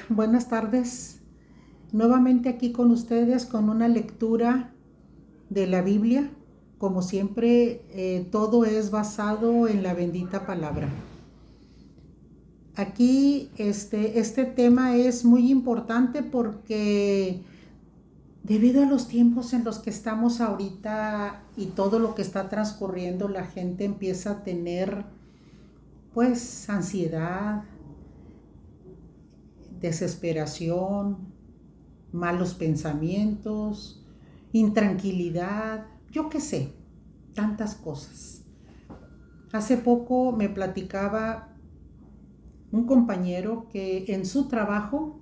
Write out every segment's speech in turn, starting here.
buenas tardes. Nuevamente aquí con ustedes con una lectura de la Biblia. Como siempre, todo es basado en la bendita palabra. Aquí este tema es muy importante porque debido a los tiempos en los que estamos ahorita y todo lo que está transcurriendo, la gente empieza a tener pues ansiedad, desesperación, malos pensamientos, intranquilidad, yo qué sé, tantas cosas. Hace poco me platicaba un compañero que en su trabajo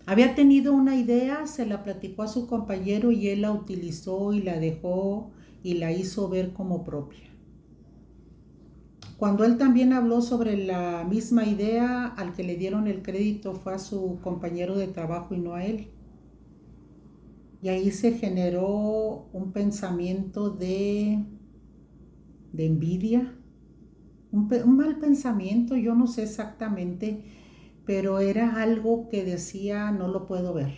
había tenido una idea, se la platicó a su compañero y él la utilizó y la dejó y la hizo ver como propia. Cuando él también habló sobre la misma idea, al que le dieron el crédito fue a su compañero de trabajo y no a él. Y ahí se generó un pensamiento de envidia, un mal pensamiento, yo no sé exactamente, pero era algo que decía no lo puedo ver.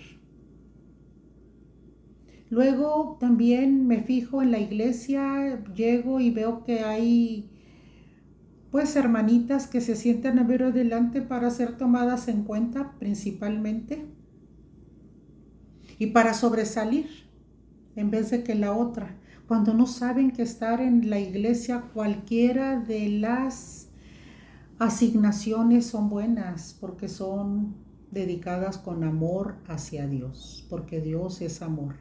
Luego también me fijo en la iglesia, llego y veo que hay pues hermanitas que se sientan a ver adelante para ser tomadas en cuenta principalmente y para sobresalir en vez de que la otra, cuando no saben que estar en la iglesia cualquiera de las asignaciones son buenas porque son dedicadas con amor hacia Dios, porque Dios es amor.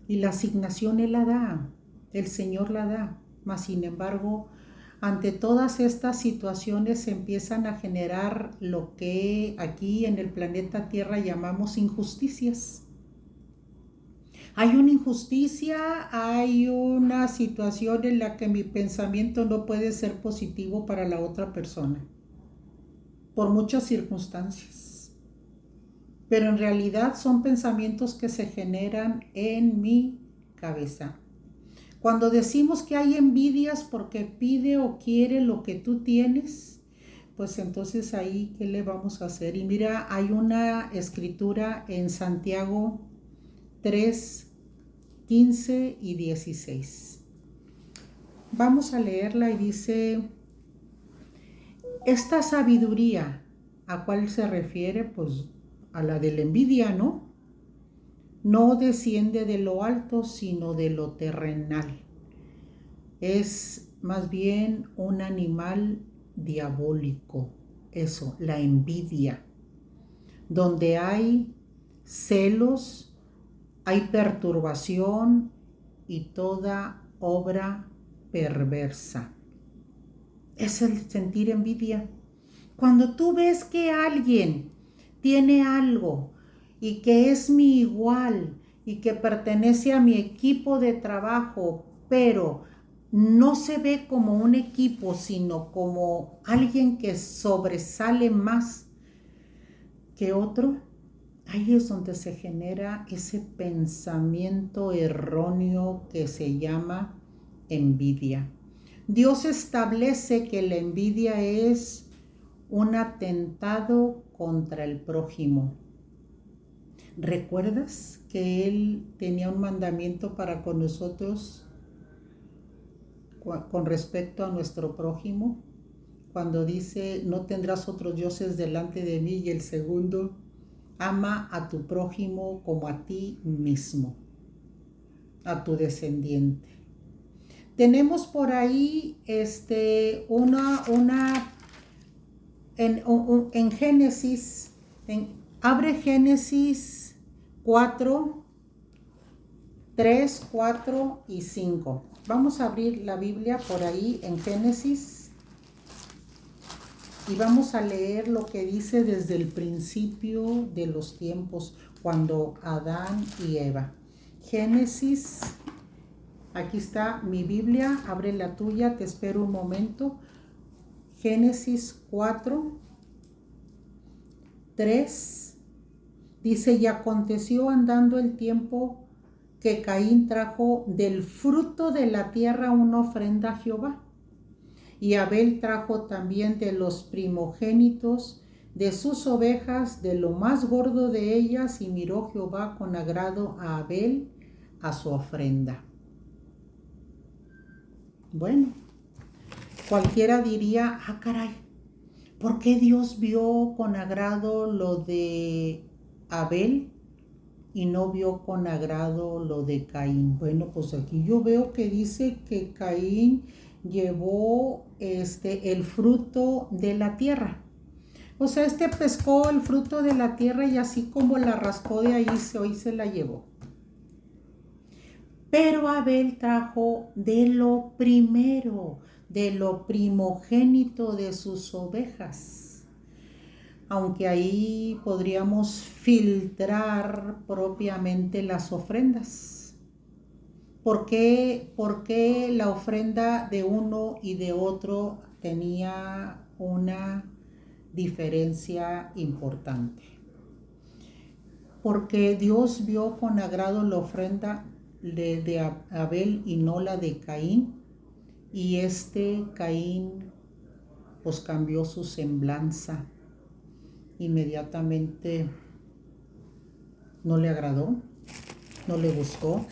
Y la asignación Él la da, el Señor la da, mas sin embargo, ante todas estas situaciones se empiezan a generar lo que aquí en el planeta Tierra llamamos injusticias. Hay una injusticia, hay una situación en la que mi pensamiento no puede ser positivo para la otra persona, por muchas circunstancias. Pero en realidad son pensamientos que se generan en mi cabeza. Cuando decimos que hay envidias porque pide o quiere lo que tú tienes, pues entonces ahí, ¿qué le vamos a hacer? Y mira, hay una escritura en Santiago 3, 15 y 16. Vamos a leerla y dice, esta sabiduría, ¿a cuál se refiere? Pues a la de la envidia, ¿no? No desciende de lo alto, sino de lo terrenal. Es más bien un animal diabólico, eso, la envidia, donde hay celos, hay perturbación y toda obra perversa. Es el sentir envidia. Cuando tú ves que alguien tiene algo y que es mi igual y que pertenece a mi equipo de trabajo, pero no se ve como un equipo, sino como alguien que sobresale más que otro, ahí es donde se genera ese pensamiento erróneo que se llama envidia. Dios establece que la envidia es un atentado contra el prójimo. ¿Recuerdas que Él tenía un mandamiento para con nosotros con respecto a nuestro prójimo? Cuando dice, no tendrás otros dioses delante de mí, y el segundo, ama a tu prójimo como a ti mismo, a tu descendiente. Tenemos por ahí en Génesis, abre Génesis 4, 3, 4 y 5. Vamos a abrir la Biblia por ahí en Génesis y vamos a leer lo que dice desde el principio de los tiempos, cuando Adán y Eva. Génesis, aquí está mi Biblia, abre la tuya, te espero un momento. Génesis 4, 3, dice, y aconteció andando el tiempo que Caín trajo del fruto de la tierra una ofrenda a Jehová. Y Abel trajo también de los primogénitos de sus ovejas, de lo más gordo de ellas, y miró Jehová con agrado a Abel, a su ofrenda. Bueno, cualquiera diría, ah, caray, ¿por qué Dios vio con agrado lo de Abel y no vio con agrado lo de Caín? Bueno, pues aquí yo veo que dice que Caín llevó el fruto de la tierra. O sea, pescó el fruto de la tierra y así como la rascó de ahí, hoy se la llevó. Pero Abel trajo de lo primero, de lo primogénito de sus ovejas. Aunque ahí podríamos filtrar propiamente las ofrendas. ¿Por qué la ofrenda de uno y de otro tenía una diferencia importante? Porque Dios vio con agrado la ofrenda de Abel y no la de Caín, y Caín pues cambió su semblanza. Inmediatamente no le agradó, no le gustó,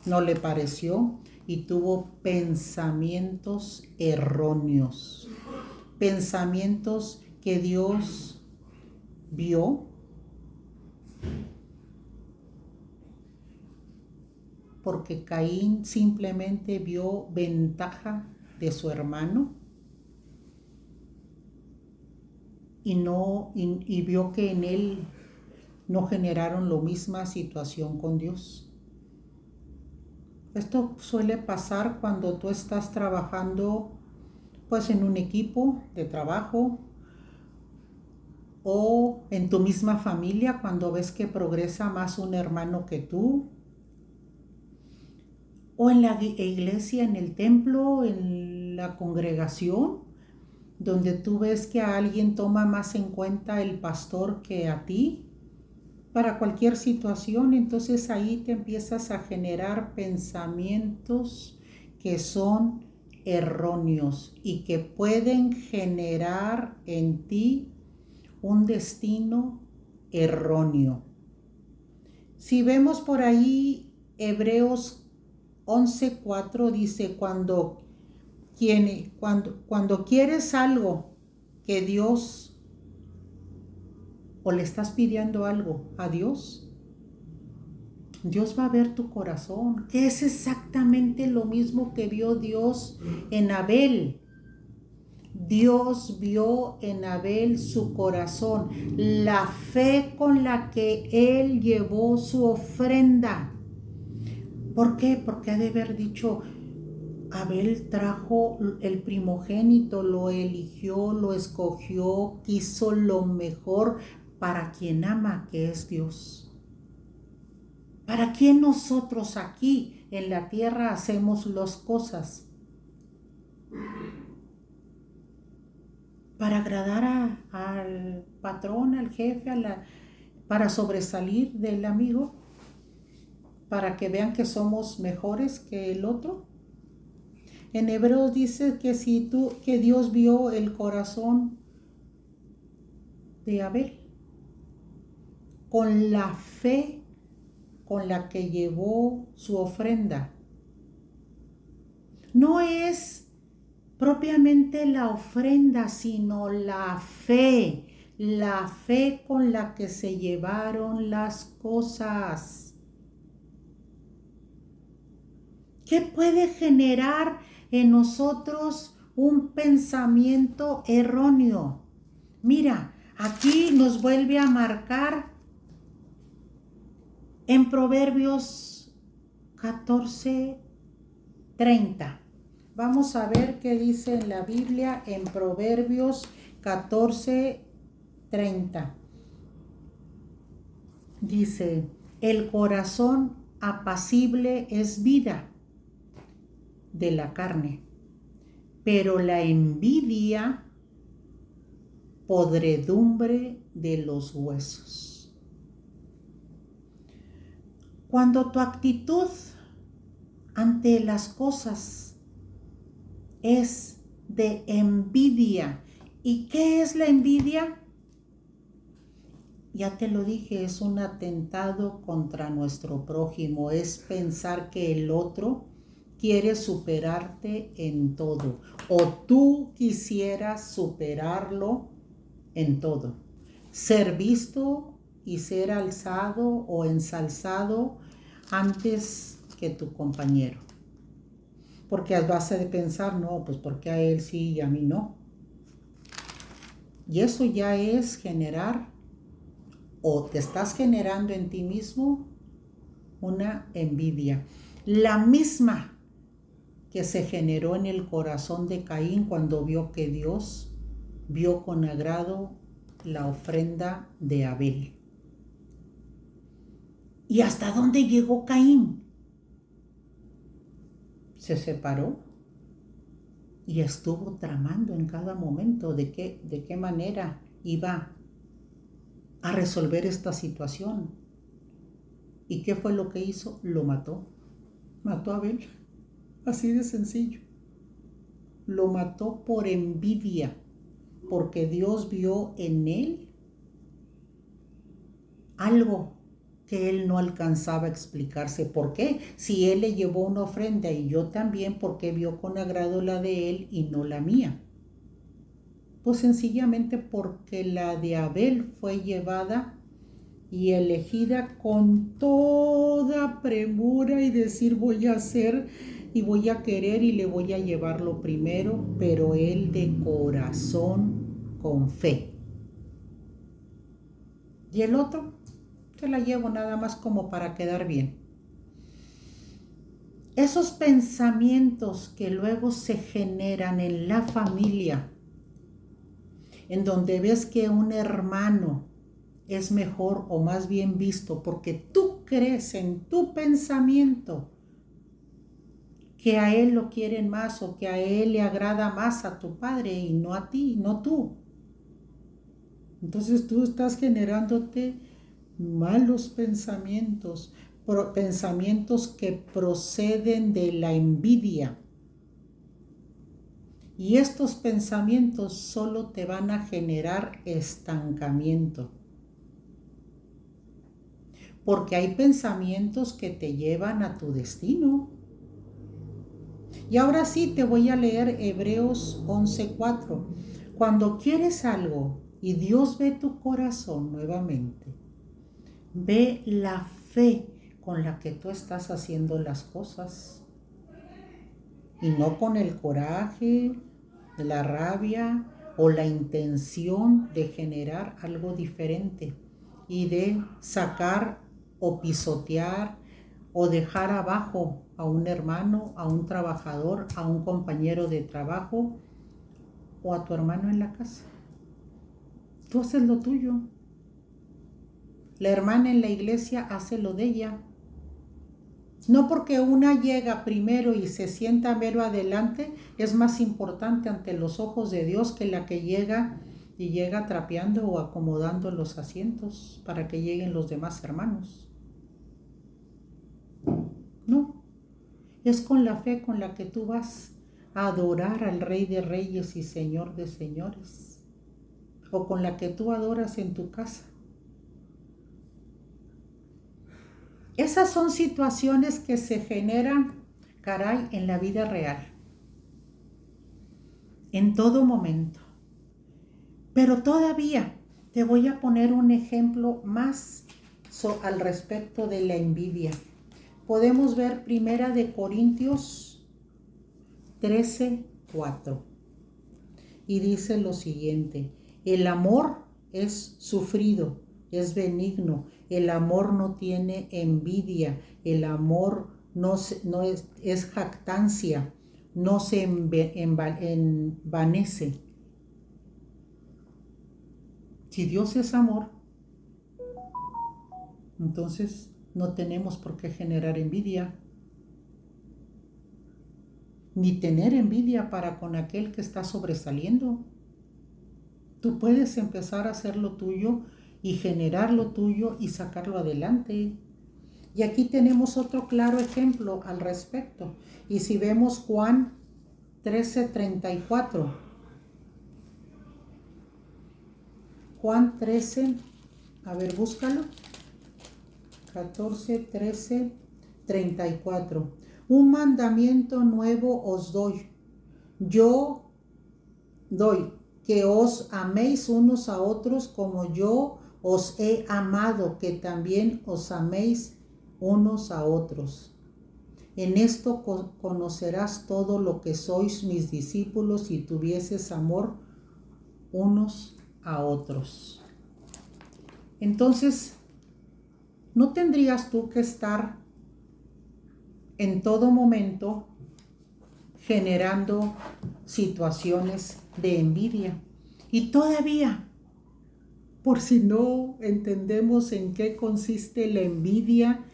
no le pareció, y tuvo pensamientos erróneos, pensamientos que Dios vio porque Caín simplemente vio ventaja de su hermano y vio que en él no generaron la misma situación con Dios. Esto suele pasar cuando tú estás trabajando pues en un equipo de trabajo o en tu misma familia, cuando ves que progresa más un hermano que tú, o en la iglesia, en el templo, en la congregación, donde tú ves que a alguien toma más en cuenta el pastor que a ti para cualquier situación. Entonces ahí te empiezas a generar pensamientos que son erróneos y que pueden generar en ti un destino erróneo. Si vemos por ahí Hebreos 11:4 dice, cuando quieres algo que Dios, o le estás pidiendo algo a Dios, Dios va a ver tu corazón, que es exactamente lo mismo que vio Dios en Abel. Dios vio en Abel su corazón, la fe con la que él llevó su ofrenda. ¿Por qué? Porque ha de haber dicho, Abel trajo el primogénito, lo eligió, lo escogió, quiso lo mejor para quien ama, que es Dios. ¿Para quién nosotros aquí en la tierra hacemos las cosas? Para agradar al patrón, al jefe, para sobresalir del amigo, para que vean que somos mejores que el otro. En Hebreos dice que Dios vio el corazón de Abel con la fe con la que llevó su ofrenda. No es propiamente la ofrenda, sino la fe con la que se llevaron las cosas. ¿Qué puede generar en nosotros un pensamiento erróneo? Mira, aquí nos vuelve a marcar en Proverbios 14:30. Vamos a ver qué dice en la Biblia en Proverbios 14:30. Dice, el corazón apacible es vida de la carne, pero la envidia podredumbre de los huesos. Cuando tu actitud ante las cosas es de envidia. ¿Y qué es la envidia? Ya te lo dije, es un atentado contra nuestro prójimo, es pensar que el otro quiere superarte en todo o tú quisieras superarlo en todo. Ser visto y ser alzado o ensalzado antes que tu compañero. Porque a base de pensar, no, pues porque a él sí y a mí no. Y eso ya es generar o te estás generando en ti mismo una envidia. La misma que se generó en el corazón de Caín cuando vio que Dios vio con agrado la ofrenda de Abel. ¿Y hasta dónde llegó Caín? Se separó y estuvo tramando en cada momento de qué manera iba a resolver esta situación. ¿Y qué fue lo que hizo? Lo mató. Mató a Abel. Así de sencillo. Lo mató por envidia, porque Dios vio en él algo que él no alcanzaba a explicarse. ¿Por qué? Si él le llevó una ofrenda y yo también, ¿por qué vio con agrado la de él y no la mía? Pues sencillamente porque la de Abel fue llevada y elegida con toda premura y decir voy a hacer y voy a querer y le voy a llevar lo primero, pero él de corazón con fe. Y el otro se la llevo nada más como para quedar bien. Esos pensamientos que luego se generan en la familia, en donde ves que un hermano es mejor o más bien visto porque tú crees en tu pensamiento que a él lo quieren más o que a él le agrada más a tu padre y no a ti, no tú. Entonces tú estás generándote malos pensamientos, pensamientos que proceden de la envidia. Y estos pensamientos solo te van a generar estancamiento. Porque hay pensamientos que te llevan a tu destino. Y ahora sí te voy a leer Hebreos 11:4. Cuando quieres algo y Dios ve tu corazón nuevamente, ve la fe con la que tú estás haciendo las cosas y no con el coraje, la rabia o la intención de generar algo diferente y de sacar o pisotear o dejar abajo a un hermano, a un trabajador, a un compañero de trabajo o a tu hermano en la casa. Tú haces lo tuyo. La hermana en la iglesia hace lo de ella. No porque una llega primero y se sienta mero adelante, es más importante ante los ojos de Dios que la que llega y llega trapeando o acomodando los asientos para que lleguen los demás hermanos. No, es con la fe con la que tú vas a adorar al Rey de Reyes y Señor de Señores, o con la que tú adoras en tu casa. Esas son situaciones que se generan, caray, en la vida real, en todo momento. Pero todavía te voy a poner un ejemplo más al respecto de la envidia. Podemos ver Primera de Corintios 13:4 y dice lo siguiente: el amor es sufrido, es benigno, el amor no tiene envidia, el amor no es jactancia, no se envanece. Si Dios es amor, entonces no tenemos por qué generar envidia, ni tener envidia para con aquel que está sobresaliendo. Tú puedes empezar a hacer lo tuyo y generar lo tuyo y sacarlo adelante. Y aquí tenemos otro claro ejemplo al respecto. Y si vemos Juan 13:34. Juan 13, A ver, búscalo. 14, 13, 34. Un mandamiento nuevo os doy. Yo doy que os améis unos a otros como yo os he amado, que también os améis unos a otros. En esto conocerás todo lo que sois mis discípulos si tuvieses amor unos a otros. Entonces, ¿no tendrías tú que estar en todo momento generando situaciones de envidia? Y todavía, por si no entendemos en qué consiste la envidia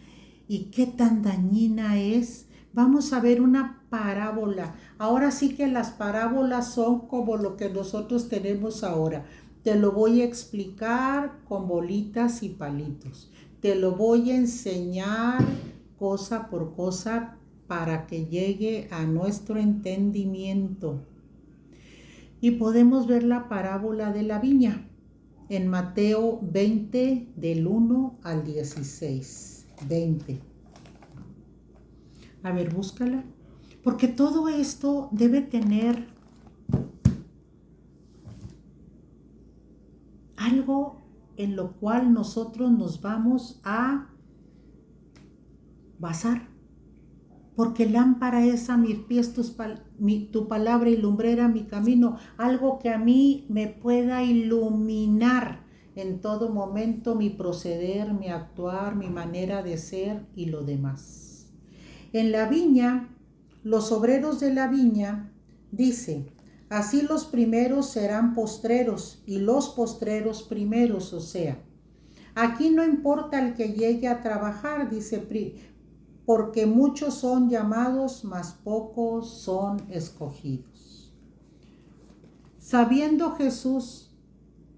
y qué tan dañina es, vamos a ver una parábola. Ahora sí que las parábolas son como lo que nosotros tenemos ahora. Te lo voy a explicar con bolitas y palitos. Te lo voy a enseñar cosa por cosa para que llegue a nuestro entendimiento. Y podemos ver la parábola de la viña en Mateo 20 del 1 al 16. 20. A ver, búscala. Porque todo esto debe tener algo en lo cual nosotros nos vamos a basar. Porque lámpara es a mis pies tu palabra y lumbrera mi camino. Algo que a mí me pueda iluminar en todo momento mi proceder, mi actuar, mi manera de ser y lo demás. En la viña, los obreros de la viña, dice, así los primeros serán postreros y los postreros primeros, o sea, aquí no importa el que llegue a trabajar, dice, porque muchos son llamados, mas pocos son escogidos. Subiendo Jesús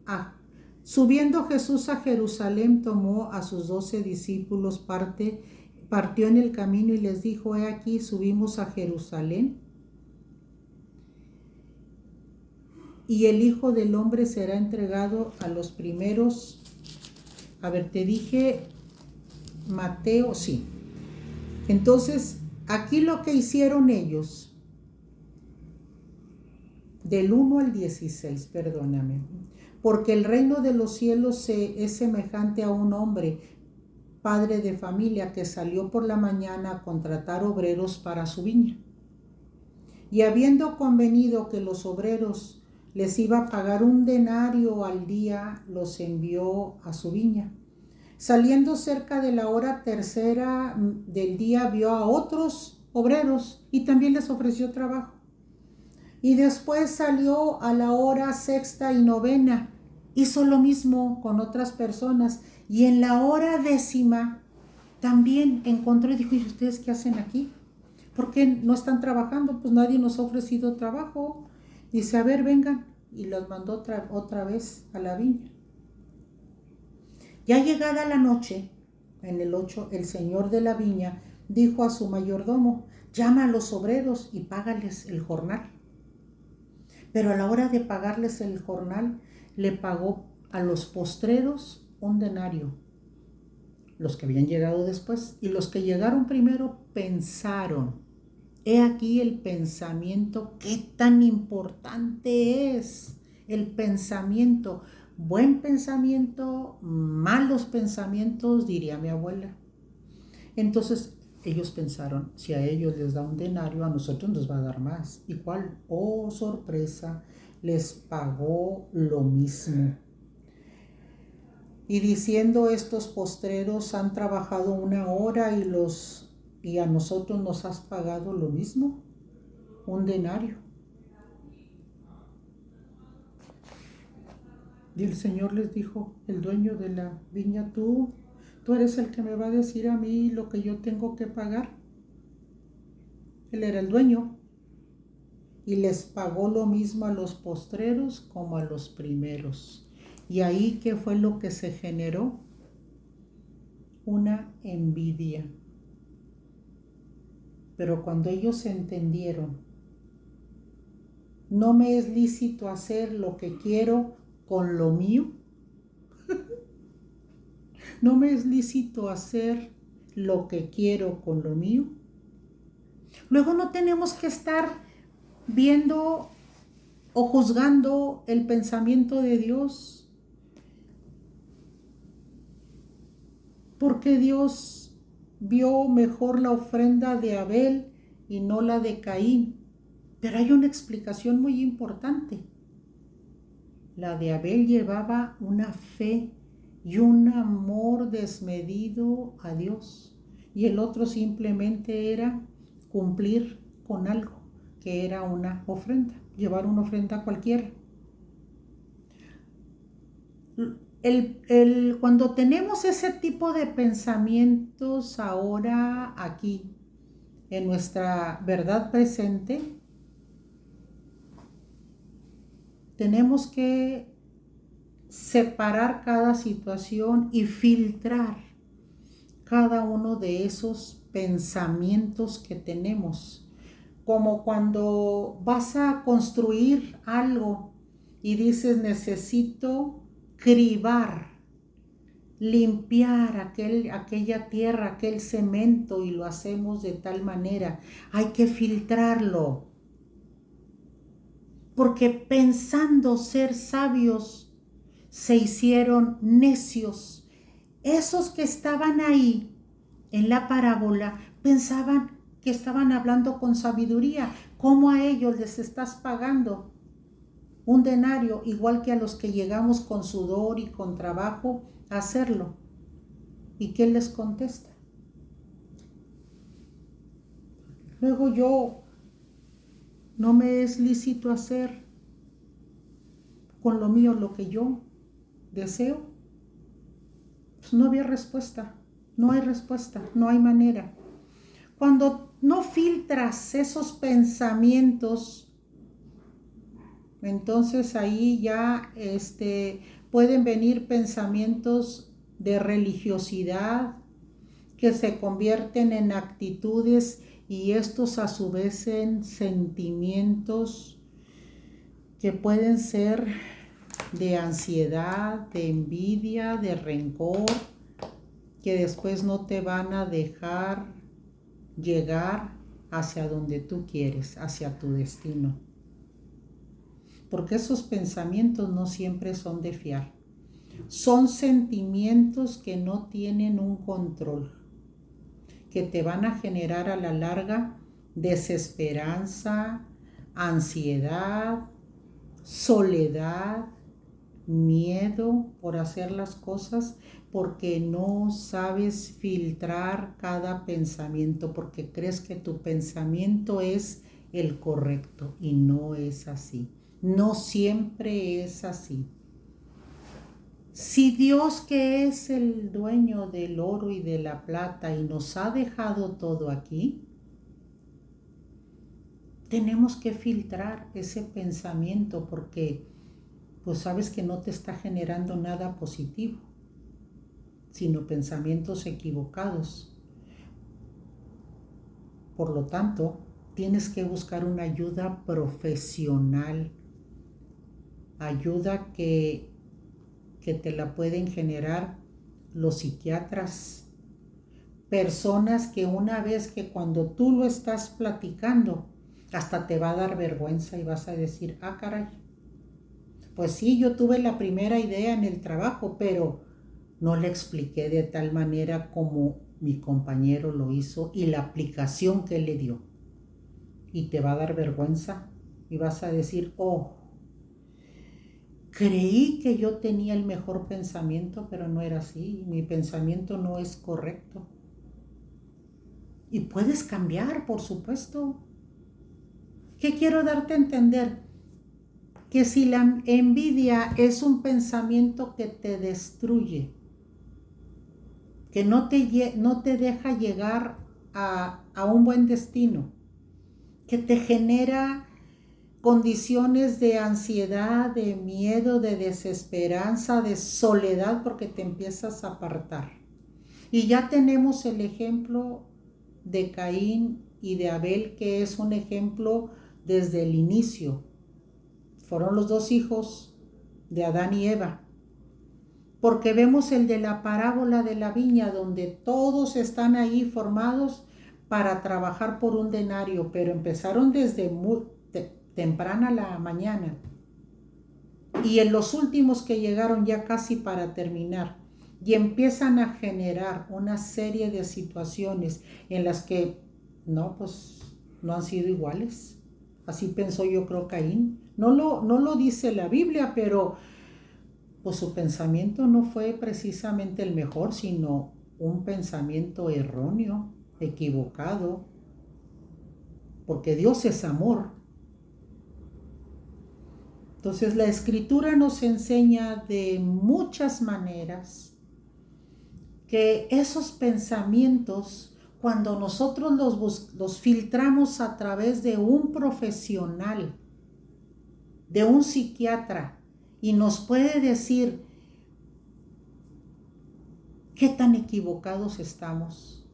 a Jerusalén, tomó a sus 12 discípulos, partió en el camino y les dijo, he aquí, subimos a Jerusalén, y el Hijo del Hombre será entregado a los primeros. A ver, te dije Mateo, sí. Entonces, aquí lo que hicieron ellos, del 1 al 16, perdóname, porque el reino de los cielos es semejante a un hombre, padre de familia, que salió por la mañana a contratar obreros para su viña. Y habiendo convenido que los obreros les iba a pagar 1 denario al día, los envió a su viña. Saliendo cerca de la hora tercera del día, vio a otros obreros y también les ofreció trabajo. Y después salió a la hora sexta y novena, hizo lo mismo con otras personas. Y en la hora 10ª también encontró y dijo, ¿y ustedes qué hacen aquí? ¿Por qué no están trabajando? Pues nadie nos ha ofrecido trabajo. Dice, a ver, vengan. Y los mandó otra vez a la viña. Ya llegada la noche, en el 8, el señor de la viña dijo a su mayordomo, llama a los obreros y págales el jornal. Pero a la hora de pagarles el jornal, le pagó a los postreros 1 denario, los que habían llegado después, y los que llegaron primero pensaron. He aquí el pensamiento, qué tan importante es el pensamiento. Buen pensamiento, malos pensamientos, diría mi abuela. Entonces ellos pensaron, si a ellos les da 1 denario, a nosotros nos va a dar más. ¿Y cuál? Oh, sorpresa, les pagó lo mismo. Y diciendo, estos postreros han trabajado 1 hora y a nosotros nos has pagado lo mismo, 1 denario. Y el Señor les dijo, el dueño de la viña, tú eres el que me va a decir a mí lo que yo tengo que pagar. Él era el dueño. Y les pagó lo mismo a los postreros como a los primeros. Y ahí, ¿qué fue lo que se generó? Una envidia. Pero cuando ellos entendieron, no me es lícito hacer lo que quiero con lo mío, ¿No me es lícito hacer lo que quiero con lo mío? Luego no tenemos que estar viendo o juzgando el pensamiento de Dios, porque Dios vio mejor la ofrenda de Abel y no la de Caín. Pero hay una explicación muy importante. La de Abel llevaba una fe y un amor desmedido a Dios, y el otro simplemente era cumplir con algo, que era una ofrenda, llevar una ofrenda cualquiera. Cuando tenemos ese tipo de pensamientos ahora aquí, en nuestra verdad presente, tenemos que separar cada situación y filtrar cada uno de esos pensamientos que tenemos. Como cuando vas a construir algo y dices, necesito cribar, limpiar aquella tierra, aquel cemento, y lo hacemos de tal manera. Hay que filtrarlo, porque pensando ser sabios, se hicieron necios. Esos que estaban ahí en la parábola pensaban que estaban hablando con sabiduría. ¿Cómo a ellos les estás pagando un denario igual que a los que llegamos con sudor y con trabajo a hacerlo? ¿Y qué les contesta? Luego no me es lícito hacer con lo mío lo que yo deseo. Pues no había respuesta, no hay respuesta, no hay manera. Cuando no filtras esos pensamientos, entonces ahí ya pueden venir pensamientos de religiosidad que se convierten en actitudes, y estos a su vez en sentimientos que pueden ser de ansiedad, de envidia, de rencor, que después no te van a dejar llegar hacia donde tú quieres, hacia tu destino. Porque esos pensamientos no siempre son de fiar. Son sentimientos que no tienen un control, que te van a generar a la larga desesperanza, ansiedad, soledad, miedo por hacer las cosas, porque no sabes filtrar cada pensamiento, porque crees que tu pensamiento es el correcto, y no es así. No siempre es así. Si Dios, que es el dueño del oro y de la plata y nos ha dejado todo aquí, tenemos que filtrar ese pensamiento, porque pues sabes que no te está generando nada positivo, sino pensamientos equivocados. Por lo tanto, tienes que buscar una ayuda profesional, ayuda que te la pueden generar los psiquiatras, personas que una vez que cuando tú lo estás platicando, hasta te va a dar vergüenza y vas a decir, ah, caray, pues sí, yo tuve la primera idea en el trabajo, pero no le expliqué de tal manera como mi compañero lo hizo y la aplicación que él le dio. Y te va a dar vergüenza y vas a decir, oh, creí que yo tenía el mejor pensamiento, pero no era así. Mi pensamiento no es correcto. Y puedes cambiar, por supuesto. ¿Qué quiero darte a entender? Que si la envidia es un pensamiento que te destruye, que no te deja llegar a un buen destino, que te genera condiciones de ansiedad, de miedo, de desesperanza, de soledad, porque te empiezas a apartar. Y ya tenemos el ejemplo de Caín y de Abel, que es un ejemplo desde el inicio. Fueron los dos hijos de Adán y Eva. porque vemos el de la parábola de la viña, donde todos están ahí formados para trabajar por un denario, pero empezaron desde muy temprana la mañana. Y en los últimos que llegaron ya casi para terminar, y empiezan a generar una serie de situaciones en las que no, pues no han sido iguales. Así pensó, yo creo, Caín. No lo dice la Biblia, pero pues su pensamiento no fue precisamente el mejor, sino un pensamiento erróneo, equivocado, porque Dios es amor. Entonces la escritura nos enseña de muchas maneras que esos pensamientos, cuando nosotros los filtramos a través de un profesional, de un psiquiatra, y nos puede decir qué tan equivocados estamos,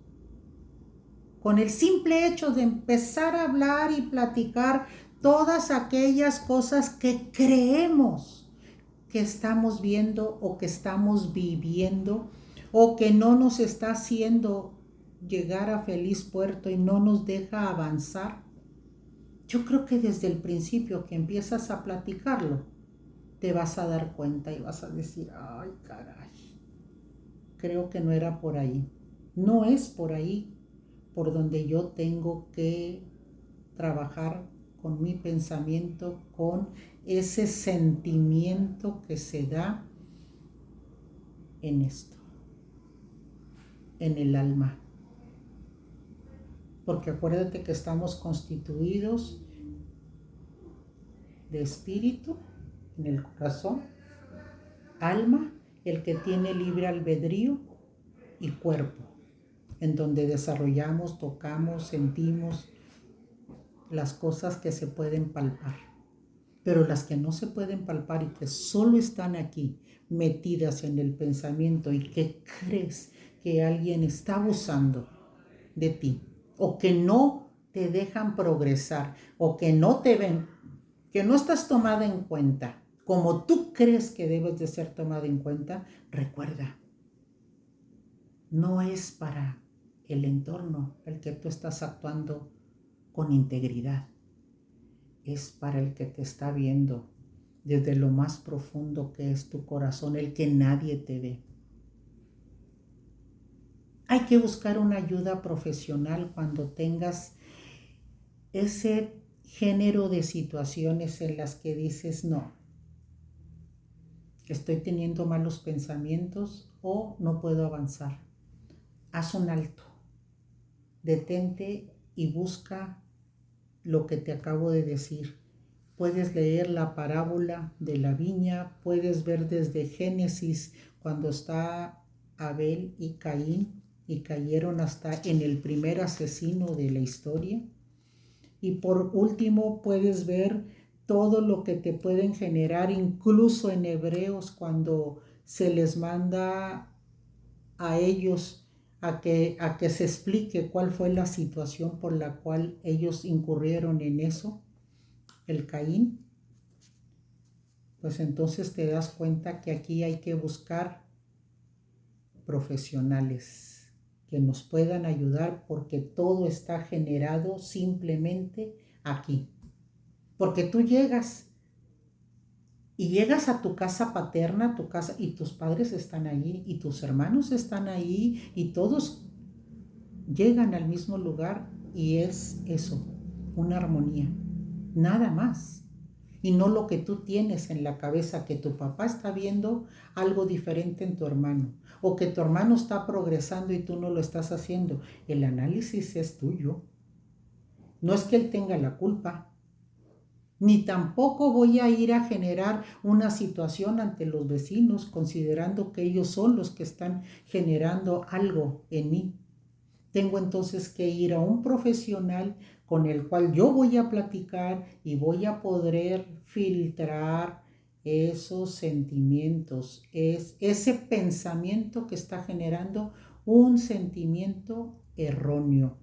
con el simple hecho de empezar a hablar y platicar todas aquellas cosas que creemos que estamos viendo o que estamos viviendo o que no nos está haciendo llegar a feliz puerto y no nos deja avanzar. Yo creo que desde el principio que empiezas a platicarlo, te vas a dar cuenta y vas a decir, ay, caray, creo que no era por ahí. No es por ahí por donde yo tengo que trabajar con mi pensamiento, con ese sentimiento que se da en esto, en el alma. Porque acuérdate que estamos constituidos de espíritu en el corazón, alma, el que tiene libre albedrío, y cuerpo, en donde desarrollamos, tocamos, sentimos las cosas que se pueden palpar. Pero las que no se pueden palpar y que solo están aquí, metidas en el pensamiento, y que crees que alguien está abusando de ti, o que no te dejan progresar, o que no te ven, que no estás tomada en cuenta como tú crees que debes de ser tomada en cuenta, recuerda, no es para el entorno el que tú estás actuando con integridad, es para el que te está viendo desde lo más profundo que es tu corazón, el que nadie te ve. Hay que buscar una ayuda profesional cuando tengas ese género de situaciones en las que dices, no, estoy teniendo malos pensamientos o no puedo avanzar. Haz un alto, detente y busca lo que te acabo de decir. Puedes leer la parábola de la viña, puedes ver desde Génesis cuando está Abel y Caín y cayeron hasta en el primer asesino de la historia. Y por último puedes ver todo lo que te pueden generar, incluso en Hebreos, cuando se les manda a ellos a que se explique cuál fue la situación por la cual ellos incurrieron en eso, el Caín. Pues entonces te das cuenta que aquí hay que buscar profesionales que nos puedan ayudar, porque todo está generado simplemente aquí. Porque tú llegas a tu casa paterna, tu casa, y tus padres están ahí, y tus hermanos están ahí, y todos llegan al mismo lugar, y es eso, una armonía, nada más. Y no lo que tú tienes en la cabeza, que tu papá está viendo algo diferente en tu hermano, o que tu hermano está progresando y tú no lo estás haciendo. El análisis es tuyo. No es que él tenga la culpa, ni tampoco voy a ir a generar una situación ante los vecinos considerando que ellos son los que están generando algo en mí. Tengo entonces que ir a un profesional con el cual yo voy a platicar y voy a poder filtrar esos sentimientos, es ese pensamiento que está generando un sentimiento erróneo,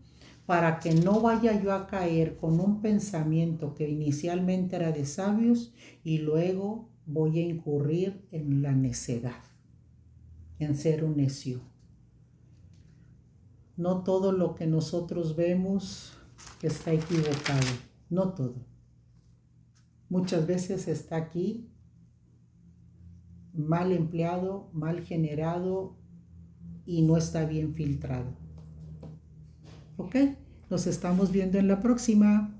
para que no vaya yo a caer con un pensamiento que inicialmente era de sabios y luego voy a incurrir en la necedad. en ser un necio. No todo lo que nosotros vemos está equivocado, no todo. Muchas veces está aquí mal empleado, mal generado y no está bien filtrado. ¿Ok? Nos estamos viendo en la próxima.